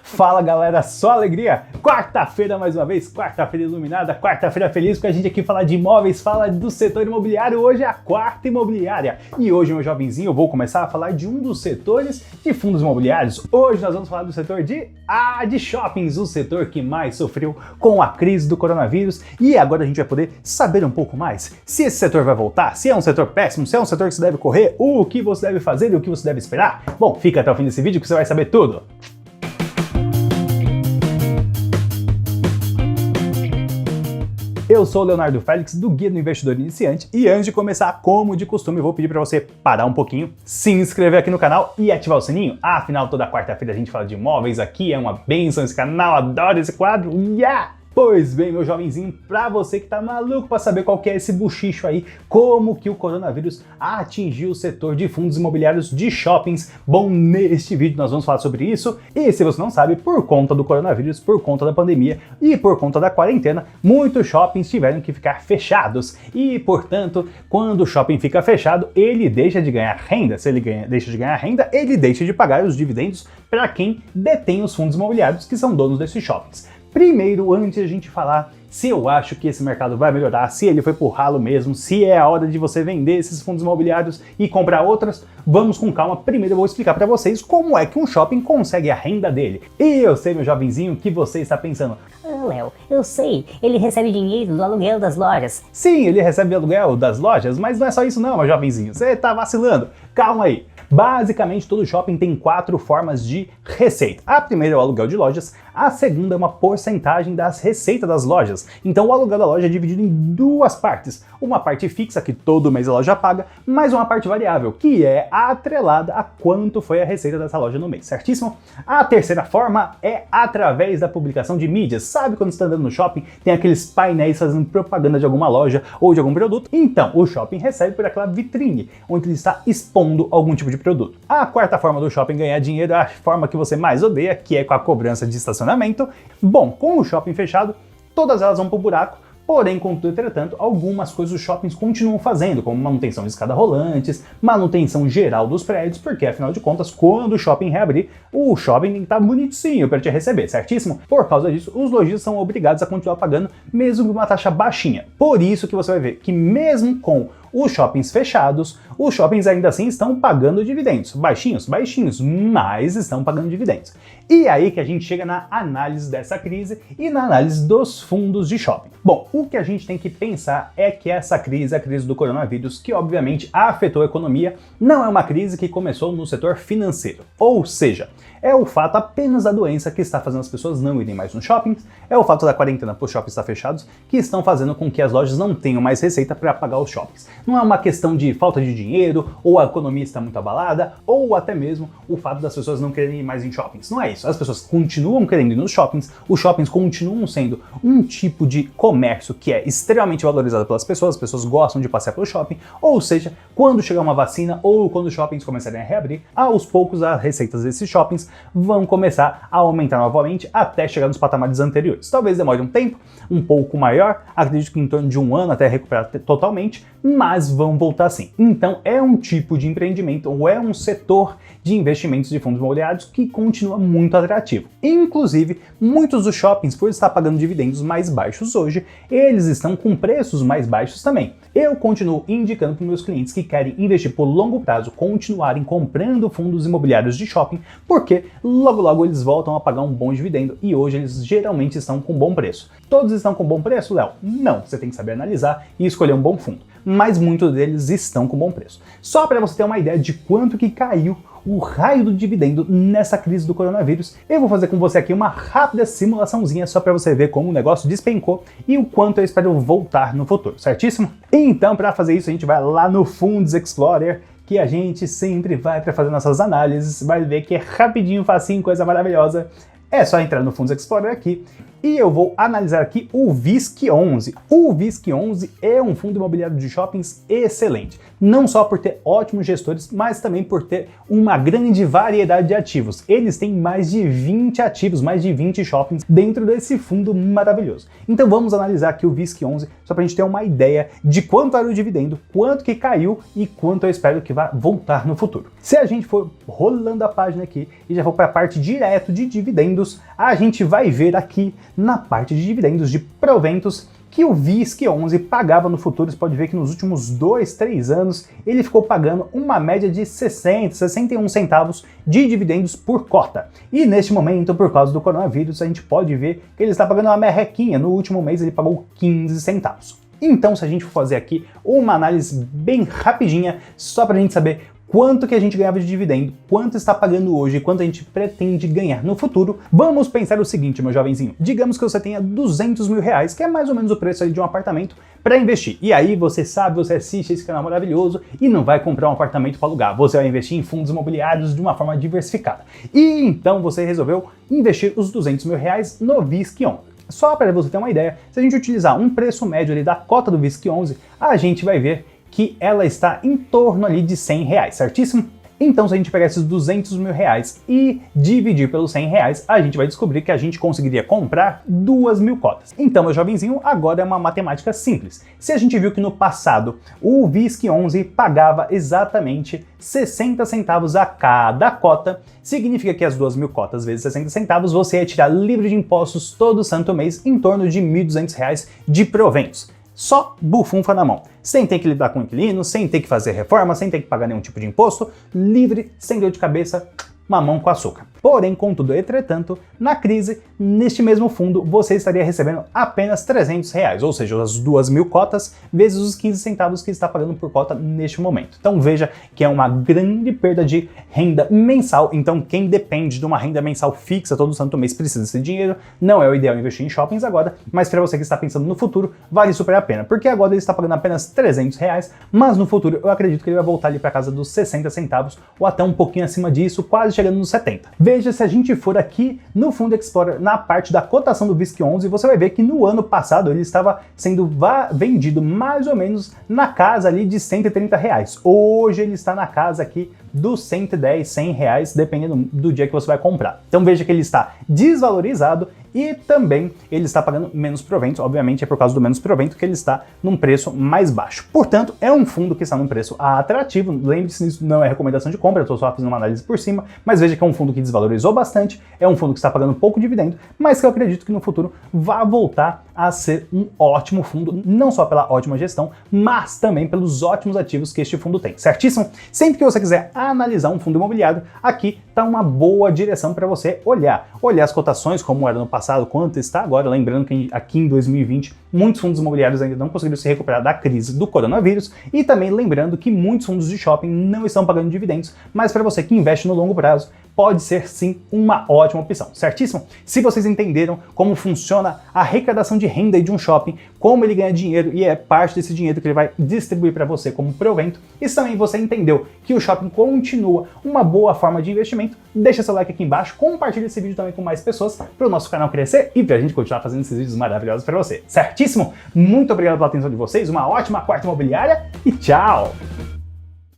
Fala galera, só alegria! Quarta-feira mais uma vez, quarta-feira iluminada, quarta-feira feliz, porque a gente aqui fala de imóveis, fala do setor imobiliário. Hoje é a quarta imobiliária e hoje, meu jovenzinho, eu vou começar a falar de um dos setores de fundos imobiliários. Hoje nós vamos falar do setor de shoppings, o setor que mais sofreu com a crise do coronavírus, e agora a gente vai poder saber um pouco mais se esse setor vai voltar, se é um setor péssimo, se é um setor que você deve correr, o que você deve fazer e o que você deve esperar. Bom, fica até o fim desse vídeo que você vai saber tudo. Eu sou o Leonardo Félix, do Guia do Investidor Iniciante, e antes de começar, como de costume, vou pedir para você parar um pouquinho, se inscrever aqui no canal e ativar o sininho. Afinal, toda quarta-feira a gente fala de imóveis, aqui é uma bênção esse canal, adoro esse quadro, yeah! Pois bem, meu jovenzinho, pra você que tá maluco pra saber qual que é esse buchicho aí, como que o coronavírus atingiu o setor de fundos imobiliários de shoppings, bom, neste vídeo nós vamos falar sobre isso. E se você não sabe, por conta do coronavírus, por conta da pandemia e por conta da quarentena, muitos shoppings tiveram que ficar fechados. E, portanto, quando o shopping fica fechado, ele deixa de ganhar renda. Se ele deixa de ganhar renda, ele deixa de pagar os dividendos para quem detém os fundos imobiliários que são donos desses shoppings. Primeiro, antes de a gente falar se eu acho que esse mercado vai melhorar, se ele foi pro ralo mesmo, se é a hora de você vender esses fundos imobiliários e comprar outras, vamos com calma. Primeiro eu vou explicar para vocês como é que um shopping consegue a renda dele. E eu sei, meu jovenzinho, que você está pensando: ah, Léo, eu sei, ele recebe dinheiro do aluguel das lojas. Sim, ele recebe aluguel das lojas, mas não é só isso não, meu jovenzinho, você tá vacilando. Calma aí. Basicamente, todo shopping tem 4 formas de receita. A primeira é o aluguel de lojas, a segunda é uma porcentagem das receitas das lojas. Então o aluguel da loja é dividido em 2 partes. Uma parte fixa, que todo mês a loja paga, mais uma parte variável, que é atrelada a quanto foi a receita dessa loja no mês, certíssimo? A terceira forma é através da publicação de mídias. Sabe quando você está andando no shopping, tem aqueles painéis fazendo propaganda de alguma loja ou de algum produto? Então, o shopping recebe por aquela vitrine, onde ele está expondo algum tipo de produto. A quarta forma do shopping ganhar dinheiro é a forma que você mais odeia, que é com a cobrança de estacionamento. Bom, com o shopping fechado, todas elas vão pro buraco, porém, contudo, entretanto, algumas coisas os shoppings continuam fazendo, como manutenção de escada rolantes, manutenção geral dos prédios, porque afinal de contas, quando o shopping reabrir, o shopping tem que estar bonitinho para te receber, certíssimo? Por causa disso, os lojistas são obrigados a continuar pagando, mesmo com uma taxa baixinha. Por isso que você vai ver que mesmo com os shoppings fechados, os shoppings ainda assim estão pagando dividendos. Baixinhos, baixinhos, mas estão pagando dividendos. E aí que a gente chega na análise dessa crise e na análise dos fundos de shopping. Bom, o que a gente tem que pensar é que essa crise, a crise do coronavírus, que obviamente afetou a economia, não é uma crise que começou no setor financeiro. Ou seja, é o fato apenas da doença que está fazendo as pessoas não irem mais nos shoppings, é o fato da quarentena para os shoppings estar fechados, que estão fazendo com que as lojas não tenham mais receita para pagar os shoppings. Não é uma questão de falta de dinheiro, ou a economia está muito abalada, ou até mesmo o fato das pessoas não quererem ir mais em shoppings. Não é isso. As pessoas continuam querendo ir nos shoppings, os shoppings continuam sendo um tipo de comércio que é extremamente valorizado pelas pessoas, as pessoas gostam de passear pelo shopping, ou seja, quando chegar uma vacina ou quando os shoppings começarem a reabrir, aos poucos as receitas desses shoppings vão começar a aumentar novamente até chegar nos patamares anteriores. Talvez demore um tempo um pouco maior, acredito que em torno de 1 ano até recuperar totalmente, mas vão voltar sim. Então é um tipo de empreendimento ou é um setor de investimentos de fundos imobiliários que continua muito atrativo. Inclusive, muitos dos shoppings, por estar pagando dividendos mais baixos hoje, eles estão com preços mais baixos também. Eu continuo indicando para meus clientes que querem investir por longo prazo, continuarem comprando fundos imobiliários de shopping, porque logo logo eles voltam a pagar um bom dividendo e hoje eles geralmente estão com bom preço. Todos estão com bom preço, Léo? Não, você tem que saber analisar e escolher um bom fundo, mas muitos deles estão com bom preço. Só para você ter uma ideia de quanto que caiu o raio do dividendo nessa crise do coronavírus, eu vou fazer com você aqui uma rápida simulaçãozinha só para você ver como o negócio despencou e o quanto eu espero voltar no futuro, certíssimo? Então, para fazer isso, a gente vai lá no Funds Explorer, que a gente sempre vai para fazer nossas análises, vai ver que é rapidinho, facinho, coisa maravilhosa. É só entrar no Funds Explorer aqui, e eu vou analisar aqui o VISC11. O VISC11 é um fundo imobiliário de shoppings excelente, não só por ter ótimos gestores, mas também por ter uma grande variedade de ativos. Eles têm mais de 20 ativos, mais de 20 shoppings dentro desse fundo maravilhoso. Então vamos analisar aqui o VISC11 só para a gente ter uma ideia de quanto era o dividendo, quanto que caiu e quanto eu espero que vá voltar no futuro. Se a gente for rolando a página aqui e já for para a parte direto de dividendos, a gente vai ver aqui na parte de dividendos de proventos que o VISC11 pagava no futuro. Você pode ver que nos últimos 2, 3 anos ele ficou pagando uma média de 61 centavos de dividendos por cota. E neste momento, por causa do coronavírus, a gente pode ver que ele está pagando uma merrequinha. No último mês ele pagou 15 centavos. Então, se a gente for fazer aqui uma análise bem rapidinha, só para a gente saber quanto que a gente ganhava de dividendo, quanto está pagando hoje e quanto a gente pretende ganhar no futuro, vamos pensar o seguinte, meu jovenzinho. Digamos que você tenha 200 mil reais, que é mais ou menos o preço aí de um apartamento, para investir. E aí você sabe, você assiste esse canal maravilhoso e não vai comprar um apartamento para alugar. Você vai investir em fundos imobiliários de uma forma diversificada. E então você resolveu investir os 200 mil reais no VISC11. Só para você ter uma ideia, se a gente utilizar um preço médio ali da cota do VISC11, a gente vai ver que ela está em torno ali de 100 reais, certíssimo? Então, se a gente pegar esses 200 mil reais e dividir pelos 100 reais, a gente vai descobrir que a gente conseguiria comprar 2.000 cotas. Então, meu jovenzinho, agora é uma matemática simples. Se a gente viu que no passado o VISC11 pagava exatamente 60 centavos a cada cota, significa que as 2.000 cotas vezes 60 centavos você ia tirar livre de impostos todo santo mês em torno de 1.200 reais de proventos. Só bufunfa na mão, sem ter que lidar com inquilino, sem ter que fazer reforma, sem ter que pagar nenhum tipo de imposto, livre, sem dor de cabeça, mamão com açúcar. Porém, contudo, entretanto, na crise, neste mesmo fundo, você estaria recebendo apenas 300 reais, ou seja, as 2.000 cotas vezes os 15 centavos que está pagando por cota neste momento. Então veja que é uma grande perda de renda mensal. Então quem depende de uma renda mensal fixa todo santo mês precisa desse dinheiro. Não é o ideal investir em shoppings agora, mas para você que está pensando no futuro, vale super a pena, porque agora ele está pagando apenas 300 reais, mas no futuro eu acredito que ele vai voltar ali para casa dos 60 centavos ou até um pouquinho acima disso, quase chegando nos 70. Veja, se a gente for aqui no Fundo Explorer, na parte da cotação do VISC11, você vai ver que no ano passado ele estava sendo vendido mais ou menos na casa ali de 130 reais. Hoje ele está na casa aqui dos 110, 100 reais, dependendo do dia que você vai comprar. Então veja que ele está desvalorizado e também ele está pagando menos proventos. Obviamente é por causa do menos provento que ele está num preço mais baixo. Portanto, é um fundo que está num preço atrativo. Lembre-se, isso não é recomendação de compra, eu estou só fazendo uma análise por cima, mas veja que é um fundo que desvalorizou bastante, é um fundo que está pagando pouco dividendo, mas que eu acredito que no futuro vai voltar a ser um ótimo fundo, não só pela ótima gestão, mas também pelos ótimos ativos que este fundo tem, certíssimo? Sempre que você quiser analisar um fundo imobiliário, aqui está uma boa direção para você olhar as cotações, como era no passado, quanto está agora, lembrando que aqui em 2020 muitos fundos imobiliários ainda não conseguiram se recuperar da crise do coronavírus, e também lembrando que muitos fundos de shopping não estão pagando dividendos, mas para você que investe no longo prazo, pode ser sim uma ótima opção, certíssimo? Se vocês entenderam como funciona a arrecadação de renda de um shopping, como ele ganha dinheiro e é parte desse dinheiro que ele vai distribuir para você como provento, e se também você entendeu que o shopping continua uma boa forma de investimento, deixa seu like aqui embaixo, compartilha esse vídeo também com mais pessoas para o nosso canal crescer e para a gente continuar fazendo esses vídeos maravilhosos para você, certíssimo? Muito obrigado pela atenção de vocês, uma ótima quarta imobiliária e tchau!